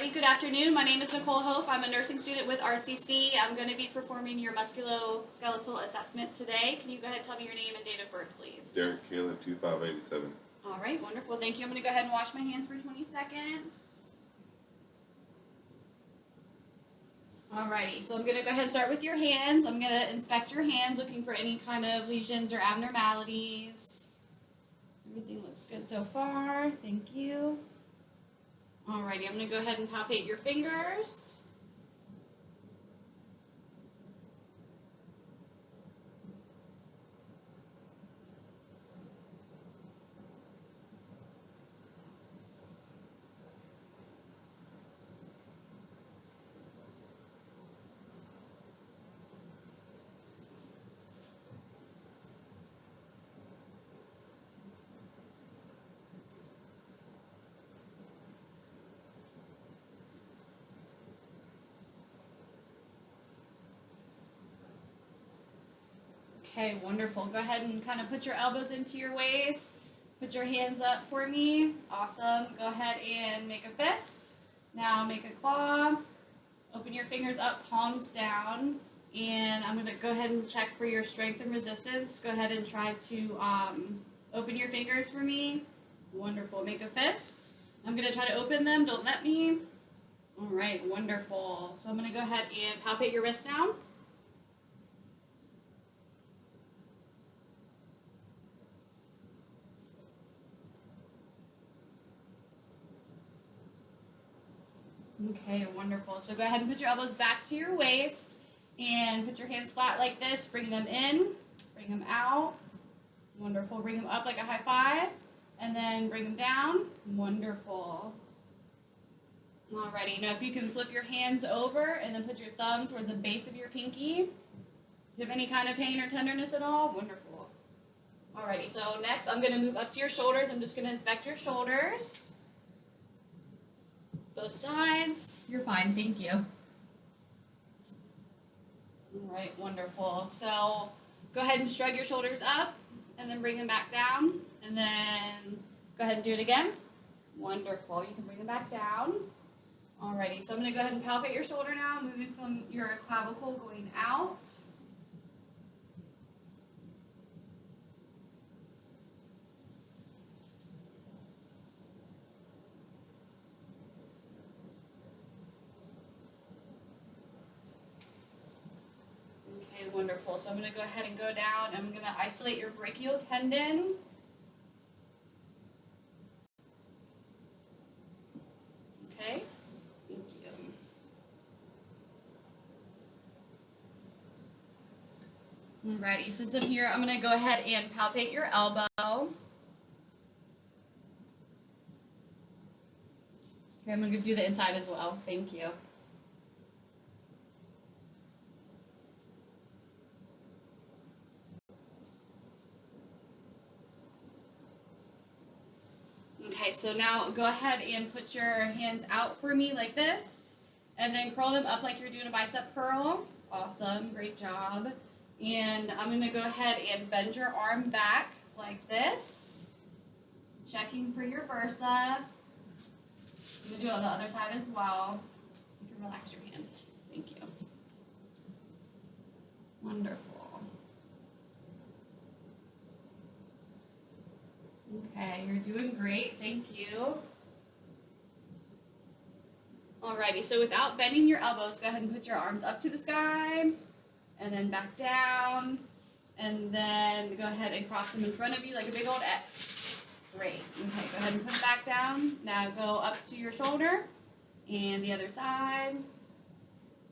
Alrighty, good afternoon. My name is Nicole Hofe. I'm a nursing student with RCC. I'm going to be performing your musculoskeletal assessment today. Can you go ahead and tell me your name and date of birth, please? Derek Keelan, 2587. Alright, wonderful. Thank you. I'm going to go ahead and wash my hands for 20 seconds. Alrighty, so I'm going to go ahead and start with your hands. I'm going to inspect your hands, looking for any kind of lesions or abnormalities. Everything looks good so far. Thank you. Alrighty, I'm going to go ahead and palpate your fingers. Okay, wonderful. Go ahead and kind of put your elbows into your waist. Put your hands up for me. Awesome. Go ahead and make a fist. Now make a claw. Open your fingers up, palms down. And I'm going to go ahead and check for your strength and resistance. Go ahead and try to open your fingers for me. Wonderful. Make a fist. I'm going to try to open them. Don't let me. All right, wonderful. So I'm going to go ahead and palpate your wrist now. Okay, wonderful. So go ahead and put your elbows back to your waist and put your hands flat like this. Bring them in, bring them out. Wonderful. Bring them up like a high five and then bring them down. Wonderful. Alrighty, now if you can flip your hands over and then put your thumbs towards the base of your pinky. Do you have any kind of pain or tenderness at all? Wonderful. Alrighty, so next I'm going to move up to your shoulders. I'm just going to inspect your shoulders. Both sides. You're fine, thank you. All right, wonderful. So go ahead and shrug your shoulders up and then bring them back down. And then go ahead and do it again. Wonderful. You can bring them back down. Alrighty, so I'm going to go ahead and palpate your shoulder now, moving from your clavicle going out. Okay, wonderful. So I'm going to go ahead and go down. I'm going to isolate your brachial tendon. Okay, thank you. Alrighty, since I'm here, I'm going to go ahead and palpate your elbow. Okay, I'm going to do the inside as well. Thank you. Okay, so now go ahead and put your hands out for me like this, and then curl them up like you're doing a bicep curl. Awesome, great job. And I'm going to go ahead and bend your arm back like this, checking for your bursa. I'm going to do it on the other side as well. You can relax your hand. Thank you. Wonderful. Okay, you're doing great. Thank you. Alrighty, so without bending your elbows, go ahead and put your arms up to the sky and then back down. And then go ahead and cross them in front of you like a big old X. Great. Okay, go ahead and put it back down. Now go up to your shoulder and the other side.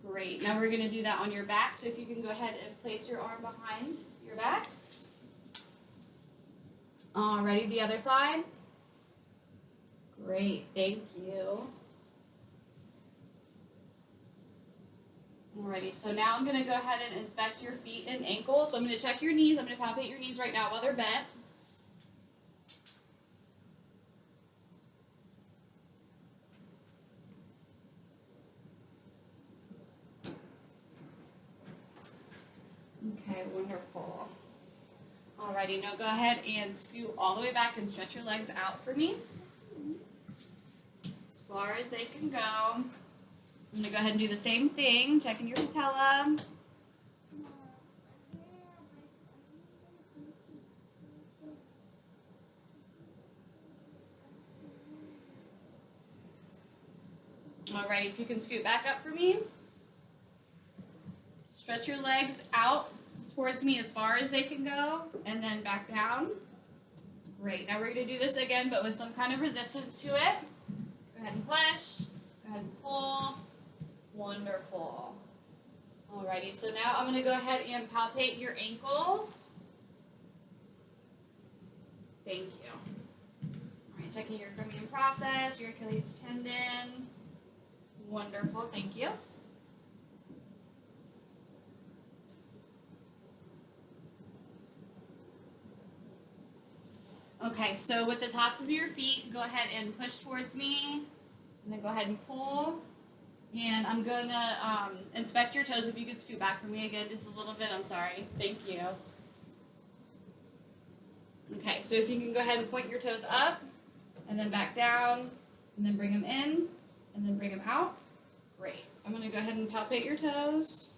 Great. Now we're going to do that on your back. So if you can go ahead and place your arm behind your back. Alrighty, the other side. Great, thank you. Alrighty, so now I'm going to go ahead and inspect your feet and ankles. So I'm going to check your knees. I'm going to palpate your knees right now while they're bent. Okay, wonderful. Alrighty, now go ahead and scoot all the way back and stretch your legs out for me. far as they can go. I'm going to go ahead and do the same thing, checking your patella. Alright, if you can scoot back up for me. Stretch your legs out towards me as far as they can go, and then back down. Great. Now we're going to do this again, but with some kind of resistance to it. Go ahead and push. Go ahead and pull. Wonderful. Alrighty, so now I'm going to go ahead and palpate your ankles. Thank you. Alright, checking your acromion process, your Achilles tendon. Wonderful, thank you. Okay, so with the tops of your feet, go ahead and push towards me, and then go ahead and pull. And I'm going to inspect your toes. If you could scoot back for me again just a little bit, I'm sorry. Thank you. Okay, so if you can go ahead and point your toes up, and then back down, and then bring them in, and then bring them out. Great. I'm going to go ahead and palpate your toes.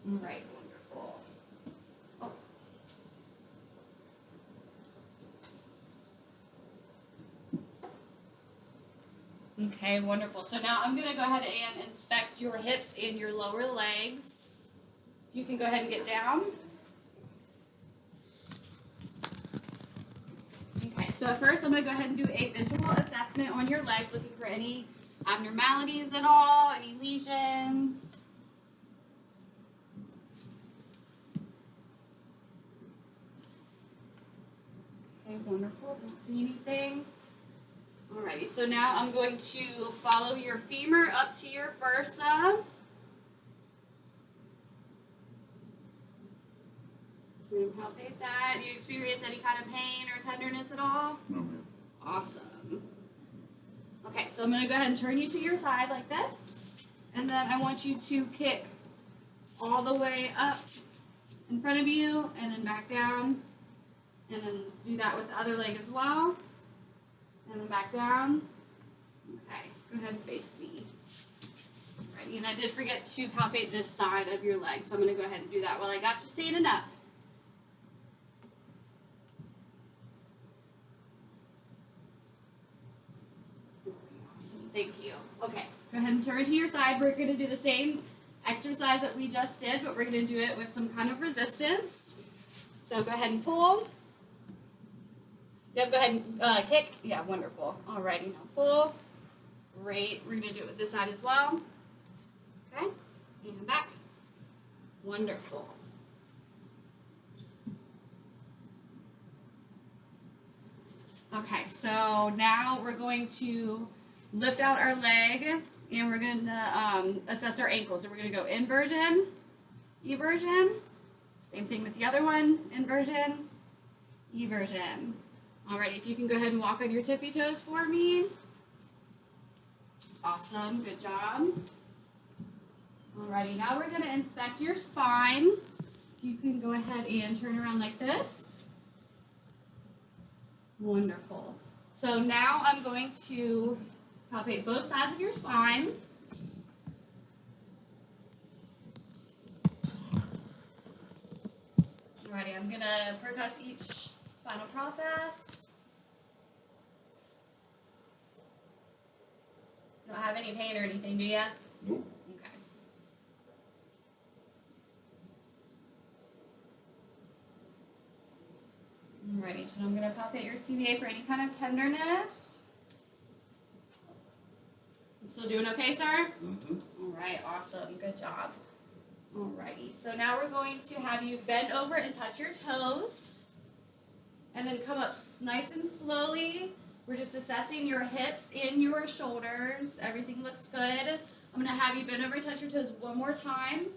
All right, wonderful. Oh. Okay, wonderful. So now I'm going to go ahead and inspect your hips and your lower legs. You can go ahead and get down. Okay, so first I'm going to go ahead and do a visual assessment on your legs, looking for any abnormalities at all, any lesions. Okay, wonderful. Don't see anything. Alrighty, so now I'm going to follow your femur up to your bursa. And palpate that. Do you experience any kind of pain or tenderness at all? No, ma'am. Awesome. Okay, so I'm going to go ahead and turn you to your side like this. And then I want you to kick all the way up in front of you and then back down. And then do that with the other leg as well. And then back down. Okay, go ahead and face me. Alrighty, and I did forget to palpate this side of your leg, so I'm going to go ahead and do that while I got you standing up. Awesome, thank you. Okay, go ahead and turn to your side. We're going to do the same exercise that we just did, but we're going to do it with some kind of resistance. So go ahead and pull. Yep, go ahead and kick. Yeah, wonderful. Alrighty, now pull. Great. We're going to do it with this side as well. Okay, and back. Wonderful. Okay, so now we're going to lift out our leg and we're going to assess our ankles. So we're going to go inversion, eversion. Same thing with the other one, inversion, eversion. Alrighty, if you can go ahead and walk on your tippy toes for me. Awesome, good job. Alrighty, now we're going to inspect your spine. You can go ahead and turn around like this. Wonderful. So now I'm going to palpate both sides of your spine. Alrighty, I'm going to percuss each spinal process. You don't have any pain or anything, do you? Nope. Okay. Alrighty, so I'm going to palpate your CVA for any kind of tenderness. You still doing okay, sir? Mm-hmm. Alright, awesome. Good job. Alrighty, so now we're going to have you bend over and touch your toes. And then come up nice and slowly. We're just assessing your hips and your shoulders. Everything looks good. I'm going to have you bend over and touch your toes one more time.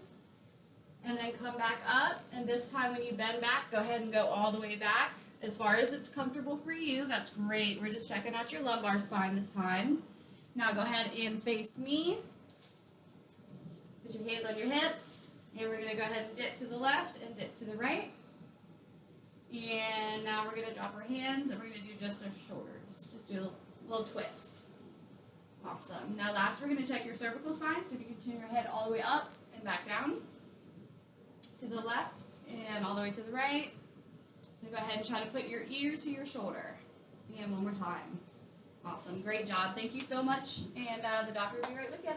And then come back up. And this time when you bend back, go ahead and go all the way back. As far as it's comfortable for you, that's great. We're just checking out your lumbar spine this time. Now go ahead and face me. Put your hands on your hips. And we're going to go ahead and dip to the left and dip to the right. And now we're going to drop our hands and we're going to do just our shoulders. Just do a little twist. Awesome. Now last, we're going to check your cervical spine. So if you can turn your head all the way up and back down. To the left and all the way to the right. Now go ahead and try to put your ear to your shoulder. And one more time. Awesome. Great job. Thank you so much. And the doctor will be right with you.